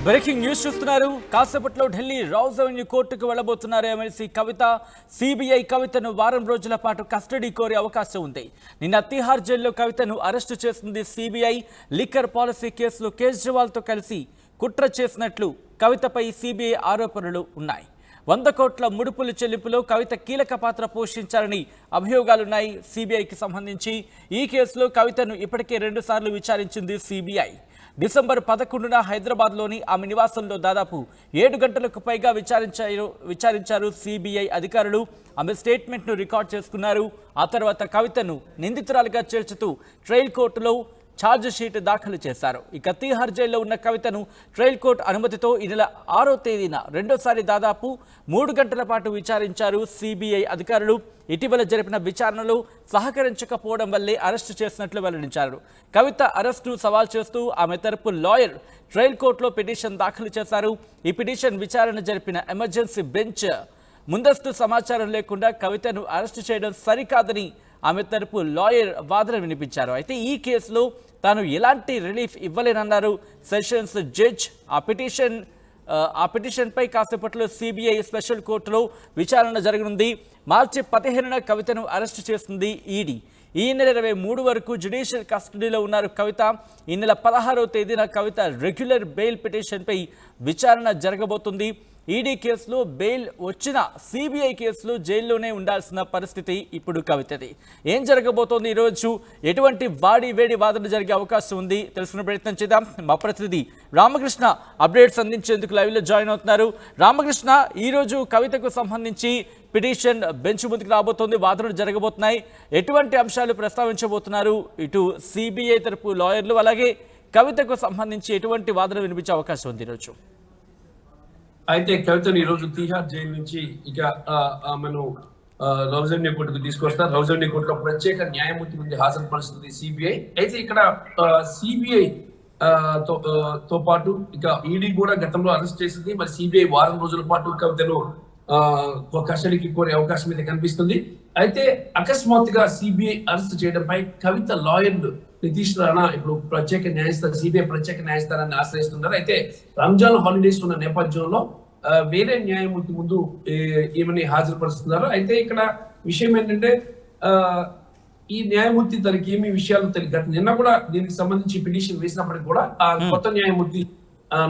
Breaking news చూస్తున్నారు. కాసేపట్లో Delhi Rouse Avenue కోర్టుకు వెళ్లబోతున్నారు ఎమ్మెల్సీ కవిత. సిబిఐ కవితను వారం రోజుల పాటు కస్టడీ కోరే అవకాశం ఉంది. నిన్న తిహార్ జైల్లో కవితను అరెస్టు చేసింది సిబిఐ. లిక్కర్ పాలసీ కేసులో కేజ్రీవాల్తో కలిసి కుట్ర చేసినట్లు కవితపై సిబిఐ ఆరోపణలు ఉన్నాయి. 100 కోట్ల ముడుపుల చెల్లింపులో కవిత కీలక పాత్ర పోషించారని అభియోగాలున్నాయి సిబిఐకి సంబంధించి. ఈ కేసులో కవితను ఇప్పటికే 2 సార్లు విచారించింది సిబిఐ. డిసెంబర్ 11న హైదరాబాద్లోని ఆమె నివాసంలో దాదాపు 7 గంటలకు పైగా విచారించారు సిబిఐ అధికారులు. ఆమె స్టేట్మెంట్ను రికార్డ్ చేసుకున్నారు. ఆ తర్వాత కవితను నిందితురాలుగా చేర్చుతూ ట్రయల్ కోర్టులో ఛార్జ్ షీట్ దాఖలు చేశారు. ఇక తిహార్ జైల్లో ఉన్న కవితను ట్రయల్ కోర్టు అనుమతితో ఈ నెల 6వ తేదీన రెండోసారి దాదాపు 3 గంటల పాటు విచారించారు సిబిఐ అధికారులు. ఇటీవల జరిపిన విచారణలో సహకరించకపోవడం వల్లే అరెస్టు చేసినట్లు వెల్లడించారు. కవిత అరెస్టును సవాల్ చేస్తూ ఆమె తరపు లాయర్ ట్రయల్ కోర్టులో పిటిషన్ దాఖలు చేశారు. ఈ పిటిషన్ విచారణ జరిపిన ఎమర్జెన్సీ బెంచ్ ముందస్తు సమాచారం లేకుండా కవితను అరెస్టు చేయడం సరికాదని ఆమె తరపు లాయర్ వాదన వినిపించారు. అయితే ఈ కేసులో తాను ఎలాంటి రిలీఫ్ ఇవ్వలేనన్నారు సెషన్స్ జడ్జ్. ఆ పిటిషన్పై కాసేపట్లో సిబిఐ స్పెషల్ కోర్టులో విచారణ జరగనుంది. మార్చి 15న కవితను అరెస్టు చేస్తుంది ఈడీ. ఈ నెల 23 వరకు జ్యుడిషియల్ కస్టడీలో ఉన్నారు కవిత. ఈ నెల 16వ తేదీన కవిత రెగ్యులర్ బెయిల్ పిటిషన్పై విచారణ జరగబోతుంది. ఈడీ కేసులో బెయిల్ వచ్చిన సిబిఐ కేసులో జైల్లోనే ఉండాల్సిన పరిస్థితి ఇప్పుడు కవితది. ఏం జరగబోతోంది ఈరోజు, ఎటువంటి వేడి వాదన జరిగే అవకాశం ఉంది తెలుసుకునే ప్రయత్నం చేద్దాం. మా ప్రతినిధి రామకృష్ణ అప్డేట్స్ అందించేందుకు లైవ్లో జాయిన్ అవుతున్నారు. రామకృష్ణ, ఈరోజు కవితకు సంబంధించి పిటిషన్ బెంచ్ ముందుకు రాబోతోంది, వాదనలు జరగబోతున్నాయి. ఎటువంటి అంశాలు ప్రస్తావించబోతున్నారు ఇటు సిబిఐ తరపు లాయర్లు, అలాగే కవితకు సంబంధించి ఎటువంటి వాదన వినిపించే అవకాశం ఉంది ఈరోజు? అయితే కవితను ఈ రోజు తిహార్ జైలు నుంచి ఇక ఆమెను రౌజ్ అవెన్యూ కోర్టుకు తీసుకొస్తారు. రౌజ్ అవెన్యూ కోర్టులో ప్రత్యేక న్యాయమూర్తి ముందు హాజరుపరుస్తుంది సిబిఐ. అయితే ఇక్కడ సిబిఐ తో పాటు ఇక ఈడీ కూడా గతంలో అరెస్ట్ చేసింది. మరి సిబిఐ వారం రోజుల పాటు కవితను కస్టడీకి కోరే అవకాశం అయితే కనిపిస్తుంది. అయితే అకస్మాత్తుగా సిబిఐ అరెస్ట్ చేయడంపై కవిత లాయర్లు నితీష్ రాణా ఇప్పుడు సిబిఐ ప్రత్యేక న్యాయస్థానాన్ని ఆశ్రయిస్తున్నారు. అయితే రంజాన్ హాలిడేస్ ఉన్న నేపథ్యంలో వేరే న్యాయమూర్తి ముందు ఏమని హాజరుపరుస్తున్నారు. అయితే ఇక్కడ విషయం ఏంటంటే ఈ న్యాయమూర్తి తనకి ఏమి విషయాలు తెలియదు. నిన్న కూడా దీనికి సంబంధించి పిటిషన్ వేసినప్పటికీ కూడా ఆ కొత్త న్యాయమూర్తి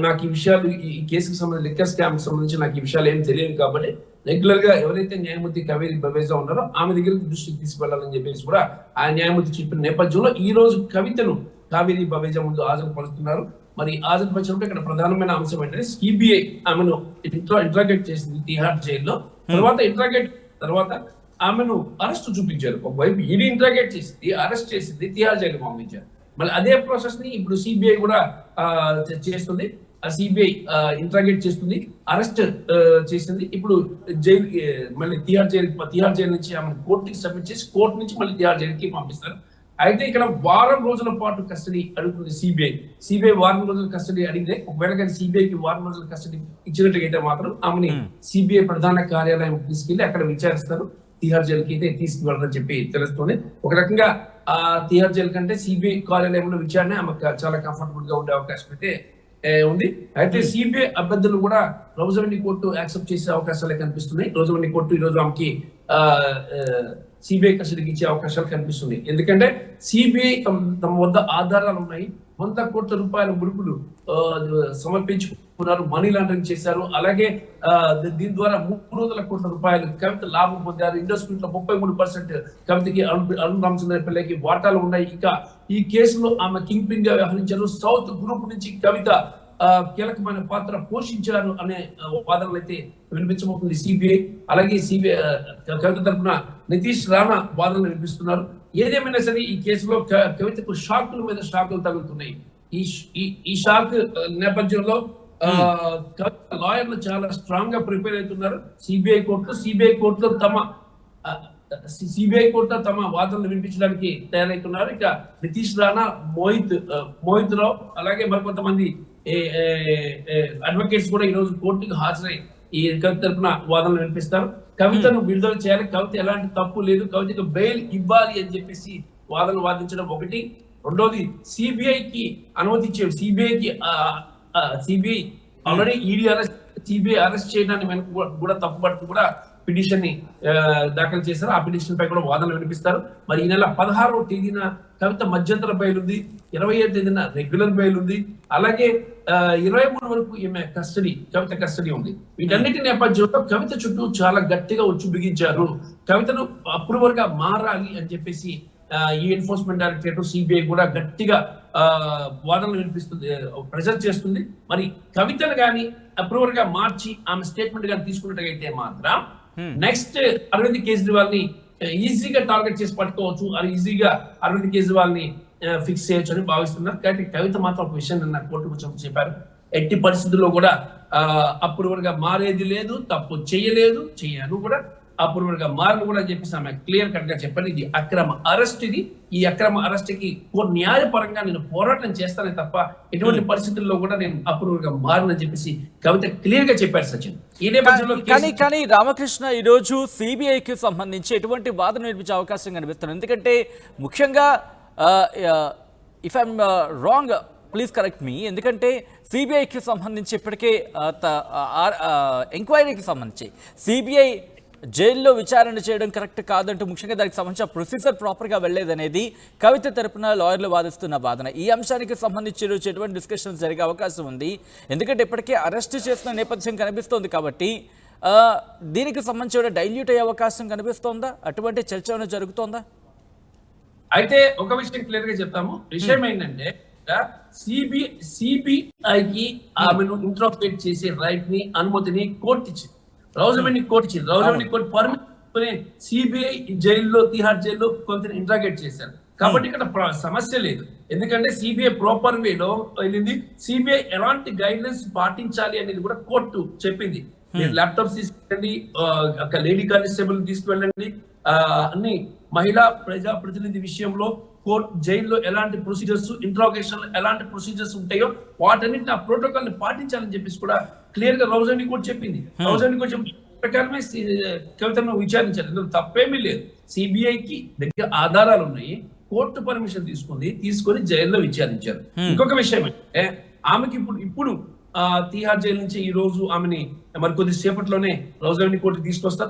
నాకు ఈ విషయాలు, ఈ కేసుకు సంబంధించి లిక్కర్ స్కామ్ సంబంధించి నాకు ఈ విషయాలు ఏం తెలియదు కాబట్టి రెగ్యులర్ గా ఎవరైతే న్యాయమూర్తి కావేరి బవేజా ఉన్నారో ఆమె దగ్గరికి దృష్టికి తీసుకెళ్లాలని చెప్పేసి కూడా ఆ న్యాయమూర్తి చెప్పిన నేపథ్యంలో ఈ రోజు కవితను కావేరి బవేజా ముందు హాజరుపరుస్తున్నారు. మరి హాజరుపరిచినప్పుడు ఇక్కడ ప్రధానమైన అంశం ఏంటంటే సిబిఐ ఆమెను ఇంట్రాగేట్ చేసింది తిహార్ జైల్లో. తర్వాత ఆమెను అరెస్ట్ చూపించారు. ఒకవైపు ఈడీ ఇంట్రాగేట్ చేసింది, అరెస్ట్ చేసింది, తిహార్ జైలు పంపించారు. మళ్ళీ అదే ప్రాసెస్ ని ఇప్పుడు సిబిఐ కూడా చేస్తుంది. సిబిఐ ఇంట్రాగేట్ చేస్తుంది, అరెస్ట్ చేసింది. ఇప్పుడు జైలు మళ్ళీ తిహార్ జైలు నుంచి ఆమె కోర్టుకి సబ్మిట్ చేసి కోర్టు నుంచి మళ్ళీ తిహార్ జైలుకి పంపిస్తారు. అయితే ఇక్కడ వారం రోజుల పాటు కస్టడీ అడుగుతుంది సిబిఐ వారం రోజుల కస్టడీ అడిగితే ఒకవేళ కానీ సిబిఐకి వారం రోజుల కస్టడీ ఇచ్చినట్టుగా అయితే మాత్రం ఆమెని సిబిఐ ప్రధాన కార్యాలయం తీసుకెళ్లి అక్కడ విచారిస్తారు. తిహార్ జైలుకి అయితే తీసుకువెళ్ళని చెప్పి తెలుస్తుంది. ఒక రకంగా ఆ తిహార్ జైలు కంటే సిబిఐ కార్యాలయంలో విచారణ ఆమెకు చాలా కంఫర్టబుల్ గా ఉండే అవకాశం అయితే ఉంది. అయితే సిబిఐ అభ్యర్థులు కూడా రౌజ్ అవెన్యూ కోర్టు యాక్సెప్ట్ చేసే అవకాశాలే కనిపిస్తున్నాయి. రౌజ్ అవెన్యూ కోర్టు ఈ రోజు ఆమెకి సిబిఐ కస్టడీకి ఇచ్చే అవకాశాలు కనిపిస్తున్నాయి. ఎందుకంటే సిబిఐ తమ వద్ద ఆధారాలు ఉన్నాయి. 100 కోట్ల రూపాయల ముడుపులు సమర్పించుకున్నారు, మనీ లాండరింగ్ చేశారు. అలాగే దీని ద్వారా 300 కోట్ల రూపాయలు కవిత లాభం పొందారు. ఇండస్ట్రీలో 33% కవితకి అరుణ్ రామచంద్రపల్లికి వాటాలు ఉన్నాయి. ఇక ఈ కేసులో ఆమె కింగ్ పిన్ గా వ్యవహరించారు. సౌత్ గ్రూప్ నుంచి కవిత కీలకమైన పాత్ర పోషించారు అనే వాదనలు అయితే వినిపించబోతుంది సిబిఐ. అలాగే కవిత తరఫున నితీష్ రాణా వాదనలు వినిపిస్తున్నారు. ఏదేమైనా సరే ఈ కేసులో కవితకు షాకుల మీద షాకులు తగులుతున్నాయి. ఈ షాక్ నేపథ్యంలో లాయర్లు చాలా స్ట్రాంగ్ గా ప్రిపేర్ అవుతున్నారు. సిబిఐ కోర్టులో తమ వాదనలు వినిపించడానికి తయారవుతున్నారు. ఇక నితీష్ రాణా, మోహిత్ రావు అలాగే మరికొంతమంది అడ్వకేట్స్ కూడా ఈ రోజు కోర్టుకు హాజరై ఈ కవిత తరపున వాదనలు వినిపిస్తారు. కవితను విడుదల చేయాలి, కవిత ఎలాంటి తప్పు లేదు, కవితకు బెయిల్ ఇవ్వాలి అని చెప్పేసి వాదనలు వాదించడం ఒకటి. రెండోది సిబిఐకి అనుమతి ఇచ్చే CBI already ED arrest, CBI arrest చేయడాన్ని కూడా తప్పుపడుతూ కూడా పిటిషన్ ని దాఖలు చేశారు. ఆ పిటిషన్ పై కూడా వాదనలు వినిపిస్తారు. మరి ఈ నెల 16వ తేదీన కవిత మధ్యంతర బెయిల్ ఉంది, 27వ తేదీన రెగ్యులర్ బెయిల్ ఉంది, అలాగే 23 వరకు ఈమె కవిత కస్టడీ ఉంది. వీటన్నిటి నేపథ్యంలో కవిత చుట్టూ చాలా గట్టిగా ఉచ్చు బిగించారు. కవితను అప్రూవర్ గా మారాలి అని చెప్పేసి ఈ ఎన్ఫోర్స్మెంట్ డైరెక్టరేట్, సిబిఐ కూడా గట్టిగా వాదనలు వినిపిస్తుంది, ప్రెజర్ చేస్తుంది. మరి కవితను గాని అప్రూవర్ గా మార్చి ఆమె స్టేట్మెంట్ గాని తీసుకున్నట్టయితే మాత్రం నెక్స్ట్ అరవింద్ కేజ్రీవాల్ ని ఈజీగా టార్గెట్ చేసి పట్టుకోవచ్చు, అది ఈజీగా అరవింద్ కేజ్రీవాల్ ని ఫిక్స్ చేయొచ్చు అని భావిస్తున్నారు. కాబట్టి కవిత మాత్రం ఒక విషయం నిన్న కోర్టుకు చెప్పారు, ఎట్టి పరిస్థితుల్లో కూడా అప్రూవర్ గా మారేది లేదు, తప్పు చేయలేదు, చేయను కూడా అప్రూవర్ గా మారను కూడా చెప్పేసి ఆమె క్లియర్ కట్ గా చెప్పండి. ఇది అక్రమ అరెస్ట్, ఈ అక్రమ అరెస్ట్ కి న్యాయపరంగా నేను పోరాటం చేస్తానే తప్ప ఎటువంటి పరిస్థితుల్లో కూడా నేను అప్రూవర్ గా మారనని చెప్పేసి కవిత క్లియర్ గా చెప్పారు సచిన్. ఈ నేపథ్యంలో కానీ రామకృష్ణ ఈ రోజు సిబిఐకి సంబంధించి ఎటువంటి వాదన వినిపించే అవకాశం కనిపిస్తుంది? ఎందుకంటే ముఖ్యంగా if I'm wrong please correct me, ఎందుకంటే సిబిఐకి సంబంధించి ఇప్పటికే ఎంక్వైరీకి సంబంధించి సిబిఐ జైల్లో విచారణ చేయడం కరెక్ట్ కాదంటూ ముఖ్యంగా దానికి సంబంధించిన ప్రొసీజర్ ప్రాపర్గా వెళ్లేదనేది కవిత తరపున లాయర్లు వాదిస్తున్న వాదన. ఈ అంశానికి సంబంధించి ఈరోజు ఎటువంటి డిస్కషన్స్ జరిగే అవకాశం ఉంది? ఎందుకంటే ఇప్పటికే అరెస్ట్ చేసిన నేపథ్యం కనిపిస్తోంది కాబట్టి దీనికి సంబంధించి డైల్యూట్ అయ్యే అవకాశం కనిపిస్తోందా? అటువంటి చర్చ జరుగుతోందా? అయితే ఒక విషయం క్లియర్ గా చెప్తాము. విషయం ఏంటంటే సిబిఐకి ఆమెను ఇంట్రోగేట్ చేసే రైట్ ని, అనుమతిని కోర్టు ఇచ్చింది, రౌజమెంట్ కోర్టు ఇచ్చింది. రౌజమెంట్ కోర్టు పర్మిషన్ సిబిఐ జైల్లో, తిహార్ జైల్లో కొంత ఇంట్రాగేట్ చేశారు. కాబట్టి ఇక్కడ సమస్య లేదు, ఎందుకంటే సిబిఐ ప్రాపర్ వేలో వెళ్ళింది. సిబిఐ ఎలాంటి గైడ్లైన్స్ పాటించాలి అనేది కూడా కోర్టు చెప్పింది. మీరు ల్యాప్టాప్స్ తీసుకెళ్ళండి, ఒక లేడీ కానిస్టేబుల్ తీసుకువెళ్ళండి, అన్ని మహిళా ప్రజా ప్రతినిధి విషయంలో కోర్టు జైల్లో ఎలాంటి ప్రొసీజర్స్, ఇంట్రాగేషన్ ఎలాంటి ప్రొసీజర్స్ ఉంటాయో వాటన్నిటిని ఆ ప్రోటోకాల్ ని పాటించాలని చెప్పేసి కూడా క్లియర్ గా రౌజమెంట్ కోర్టు చెప్పింది. రౌజమెంట్ కోర్టు చెప్పిన ప్రకారమే కవితను విచారించారు, ఇందులో తప్పేమీ లేదు. సిబిఐకి దగ్గర ఆధారాలు ఉన్నాయి, కోర్టు పర్మిషన్ తీసుకొని జైల్లో విచారించారు. ఇంకొక విషయం అంటే ఆమెకి ఇప్పుడు తిహార్ జైలు నుంచి ఈ రోజు ఆమెని మరి కొద్దిసేపట్లోనే రౌజమెంట్ కోర్టు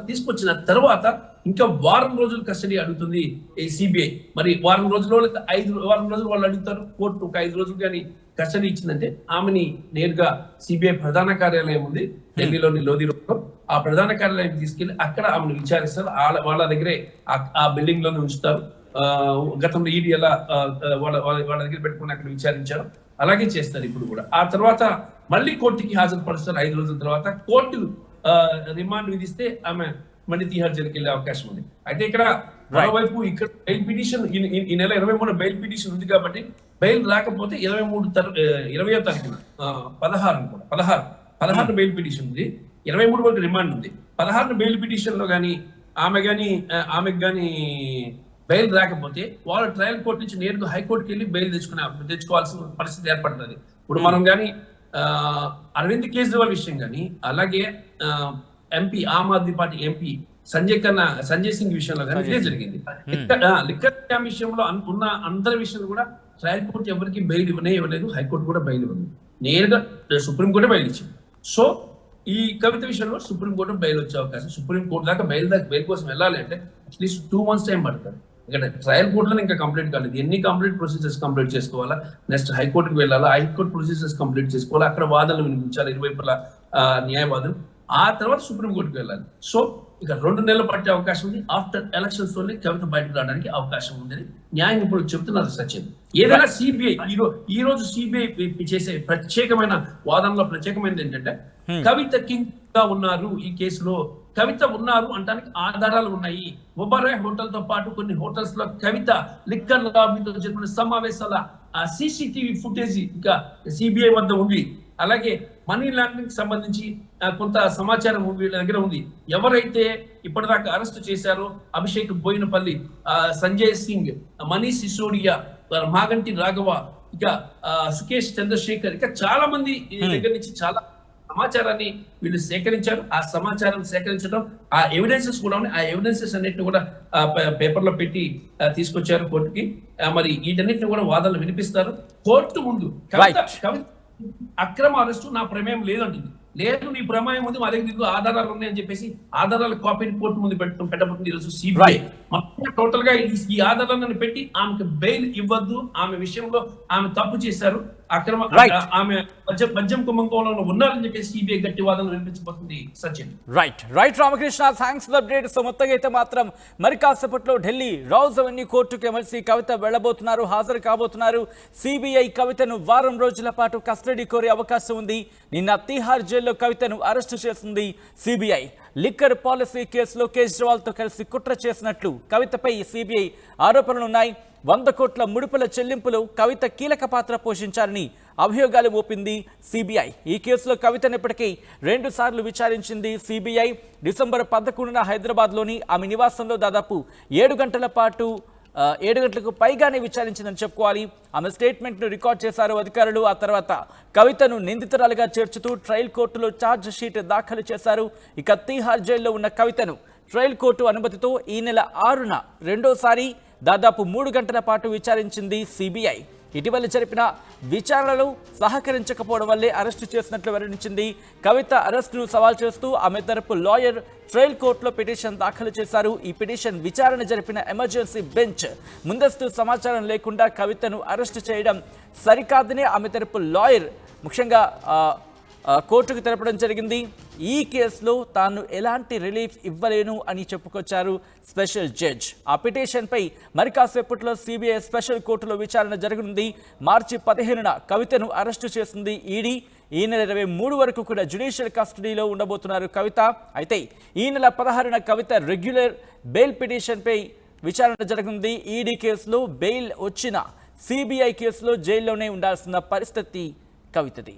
తీసుకొచ్చిన తర్వాత ఇంకా వారం రోజులు కస్టడీ అడుగుతుంది ఈ సిబిఐ. మరి వారం రోజులు వాళ్ళు అడుగుతారు, కోర్టు ఒక 5 రోజులు కానీ కస్టడీ ఇచ్చిందంటే ఆమెని నేరుగా సిబిఐ ప్రధాన కార్యాలయం ఉంది ఢిల్లీలోని లోధి రోడ్లో, ఆ ప్రధాన కార్యాలయం తీసుకెళ్లి అక్కడ ఆమెను విచారిస్తారు. వాళ్ళ దగ్గరే ఆ బిల్డింగ్ లోనే ఉంచుతారు. గతంలో ఈడీ ఎలా వాళ్ళ దగ్గర పెట్టుకుని అక్కడ విచారించారు, అలాగే చేస్తారు ఇప్పుడు కూడా. ఆ తర్వాత మళ్ళీ కోర్టుకి హాజరుపరుస్తారు 5 రోజుల తర్వాత. కోర్టు రిమాండ్ విధిస్తే ఆమె మళ్ళీ తిహార్ జైలుకి వెళ్ళే అవకాశం ఉంది. అయితే ఇక్కడ మరోవైపు ఇక్కడ బెయిల్ పిటిషన్ ఈ నెల 23 బెయిల్ పిటిషన్ ఉంది కాబట్టి బెయిల్ రాకపోతే 20వ తారీఖున 16 బెయిల్ పిటిషన్ ఉంది, 23 వరకు రిమాండ్ ఉంది. 16 బెయిల్ పిటిషన్ లో గానీ ఆమెకు గానీ బెయిల్ రాకపోతే వాళ్ళు ట్రయల్ కోర్టు నుంచి నేరుగా హైకోర్టుకి వెళ్ళి బెయిల్ తెచ్చుకోవాల్సిన పరిస్థితి ఏర్పడుతుంది. ఇప్పుడు మనం కానీ అరవింద్ కేజ్రీవాల్ విషయం కానీ, అలాగే MP Aam Aadmi party MP Sanjay Singh విషయంలో కానీ ఇదే జరిగింది. లిక్కర్ స్కామ్ విషయంలో ఉన్న అందరి విషయంలో కూడా ట్రయల్ కోర్టు ఎవరికి బెయిల్ ఇవ్వలేదు, హైకోర్టు కూడా బెయిల్ ఇవ్వదు, నేరుగా సుప్రీంకోర్టు బెయిల్ ఇచ్చింది. సో ఈ కవిత విషయంలో సుప్రీంకోర్టు బెయిల్ వచ్చే అవకాశం, సుప్రీంకోర్టు దాకా బెయిల్ కోసం వెళ్ళాలి అంటే అట్లీస్ట్ 2 months టైం పడుతుంది. ఇక్కడ ట్రయల్ కోర్టులో ఇంకా కంప్లీట్ కాలేదు, ఎన్ని ప్రొసీజర్స్ కంప్లీట్ చేసుకోవాలా, నెక్స్ట్ హైకోర్టుకి వెళ్ళాలా, హైకోర్టు ప్రొసీజర్స్ కంప్లీట్ చేసుకోవాలా, అక్కడ వాదనలు వినిపించాలి ఇరువైపుల న్యాయవాదులు, ఆ తర్వాత సుప్రీంకోర్టుకి వెళ్ళాలి. సో ఇక 2 నెలలు పట్టే అవకాశం ఉంది. ఆఫ్టర్ ఎలక్షన్స్ వల్ల కవిత బయటకు రావడానికి అవకాశం ఉందని న్యాయం ఇప్పుడు చెప్తున్నారు సచిన్. ఏదైనా సిబిఐ ఈ రోజు సిబిఐ చేసే ప్రత్యేకమైన వాదనలో ప్రత్యేకమైనది ఏంటంటే కవిత కింగ్ గా ఉన్నారు, ఈ కేసులో కవిత ఉన్నారు అంటానికి ఆధారాలు ఉన్నాయి. ఒబరాయ్ హోటల్ తో పాటు కొన్ని హోటల్స్ లో కవిత లిక్కర్ లాబీతో జరిపిన సమావేశాల CCTV ఫుటేజ్ ఇంకా సిబిఐ వద్ద ఉంది. అలాగే మనీ లాండరింగ్ సంబంధించి కొంత సమాచారం వీళ్ళ దగ్గర ఉంది. ఎవరైతే ఇప్పటిదాకా అరెస్ట్ చేశారో అభిషేక్ బోయినపల్లి, సంజయ్ సింగ్, మనీష్ సిసోడియా, మాగంటి రాఘవ, ఇక సుకేష్ చంద్రశేఖర్, ఇక చాలా మంది దగ్గర నుంచి చాలా సమాచారాన్ని వీళ్ళు సేకరించారు. ఆ సమాచారం సేకరించడం, ఆ ఎవిడెన్సెస్ కూడా ఉన్నాయి. ఆ ఎవిడెన్సెస్ అన్నిటిని కూడా పేపర్లో పెట్టి తీసుకొచ్చారు కోర్టుకి. మరి వీటన్నిటిని కూడా వాదనలు వినిపిస్తారు కోర్టు ముందు. అక్రమ అరెస్టు నా ప్రమేయం లేదంటుంది. లేదు నీ ప్రమేయం ఉంది, మా దగ్గర ఆధారాలు ఉన్నాయని చెప్పేసి ఆధారాల కాపీని కోర్టు ముందు పెట్టబోతుంది ఈరోజు సిబిఐ. మొత్తం టోటల్ గా ఈ ఆధారాలను పెట్టి ఆమెకు బెయిల్ ఇవ్వద్దు, ఆమె విషయంలో ఆమె తప్పు చేశారు, అక్రమ ఆమె మద్యం కుంభకోణంలో ఉన్నారని చెప్పేసి సిబిఐ గట్టి వాదనలు వినిపించబోతుంది. Sachin right Ramakrishna, thanks for update. So మొత్తంగా అయితే మాత్రం మరి కాసేపట్లో ఢిల్లీ రౌజ్ అవెన్యూ కోర్టుకు ఎమ్మెల్సీ కవిత వెళ్లబోతున్నారు, హాజరు కాబోతున్నారు. సిబిఐ కవితను వారం రోజుల పాటు కస్టడీ కోరే అవకాశం ఉంది. నిన్న తిహార్ జైల్లో కవితను అరెస్టు చేసింది సిబిఐ. లిక్కర్ పాలసీ కేసులో కేజ్రీవాల్ తో కలిసి కుట్ర చేసినట్లు కవితపై సిబిఐ ఆరోపణలున్నాయి. 100 కోట్ల ముడుపుల చెల్లింపులో కవిత కీలక పాత్ర పోషించారని అభియోగాలు మోపింది సిబిఐ. ఈ కేసులో కవితను ఇప్పటికీ 2 సార్లు విచారించింది సిబిఐ. డిసెంబర్ 11న హైదరాబాద్లోని ఆమె నివాసంలో దాదాపు 7 గంటలకు పైగానే విచారించిందని చెప్పుకోవాలి. ఆమె స్టేట్మెంట్ను రికార్డ్ చేశారు అధికారులు. ఆ తర్వాత కవితను నిందితురాలుగా చేర్చుతూ ట్రయల్ కోర్టులో ఛార్జ్ షీట్ దాఖలు చేశారు. ఇక తిహార్ జైల్లో ఉన్న కవితను ట్రయల్ కోర్టు అనుమతితో ఈ నెల 6న రెండోసారి దాదాపు 3 గంటల పాటు విచారించింది సిబిఐ. ఇటీవల జరిపిన విచారణలో సహకరించకపోవడం వల్లే అరెస్టు చేసినట్లు వెల్లడించింది. కవిత అరెస్టును సవాల్ చేస్తూ ఆమె తరపు లాయర్ ట్రయల్ కోర్టులో పిటిషన్ దాఖలు చేశారు. ఈ పిటిషన్ విచారణ జరిపిన ఎమర్జెన్సీ బెంచ్ ముందస్తు సమాచారం లేకుండా కవితను అరెస్టు చేయడం సరికాదని ఆమె తరపు లాయర్ ముఖ్యంగా కోర్టుకు తెలపడం జరిగింది. ఈ కేసులో తాను ఎలాంటి రిలీఫ్ ఇవ్వలేను అని చెప్పుకొచ్చారు స్పెషల్ జడ్జ్. ఆ పిటిషన్పై మరి కాసేపట్లో సిబిఐ స్పెషల్ కోర్టులో విచారణ జరగనుంది. మార్చి 15న కవితను అరెస్టు చేసింది ఈడీ. ఈ నెల 23 వరకు కూడా జ్యుడిషియల్ కస్టడీలో ఉండబోతున్నారు కవిత. అయితే ఈ నెల 16న కవిత రెగ్యులర్ బెయిల్ పిటిషన్పై విచారణ జరగనుంది. ఈడీ కేసులో బెయిల్ వచ్చిన సిబిఐ కేసులో జైల్లోనే ఉండాల్సిన పరిస్థితి కవితది.